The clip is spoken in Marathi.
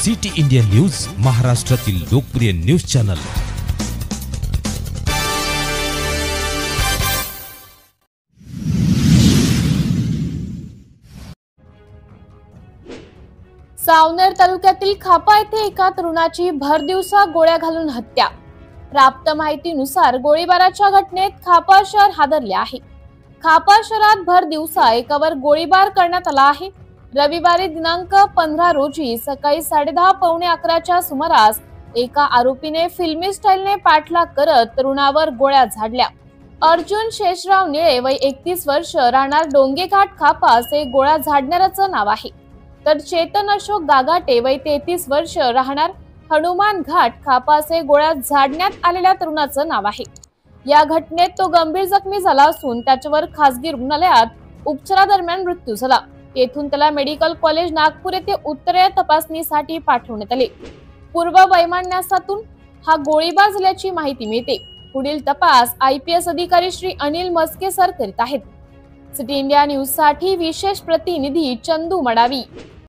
सिटी इंडिया न्यूज, महाराष्ट्रातील लोकप्रिय न्यूज चॅनल। सावनेर तालुक्यातील खापा येथे एका तरुणाची भरदिवसा गोळ्या घालून हत्या। प्राप्त माहितीनुसार गोळीबाराच्या घटनेत खापा शहर हादरले आहे। खापा शहरात भरदिवसा एकावर गोळीबार करण्यात आला आहे। रविवारी दिनांक 15 रोजी सकाळी 10:30 पावणे 11च्या सुमारास एका आरोपीने फिल्मी स्टाईलने पाठलाग करत तरुणावर गोळ्या झाडल्या। अर्जुन शेषराव निळे वय 31 वर्ष, राहणार डोंगेघाट खापा असे गोळ्या झाडणाऱ्याचं नाव आहे। तर चेतन अशोक गागाटे वय 33 वर्ष, राहणार हनुमान घाट खापा असे गोळ्या झाडण्यात आलेल्या तरुणाचं नाव आहे। या घटनेत तो गंभीर जखमी झाला असून त्याच्यावर खासगी रुग्णालयात उपचारादरम्यान मृत्यू झाला। येथून त्याला मेडिकल कॉलेज नागपूर येथे उत्तरीय तपासणीसाठी पाठवण्यात आले। पूर्व वैमनस्यातून हा गोळीबार झाल्याची माहिती मिळते। पुढील तपास IPS अधिकारी श्री अनिल मस्के सर करीत आहेत। सिटी इंडिया न्यूज साठी विशेष प्रतिनिधी चंदू मडावी।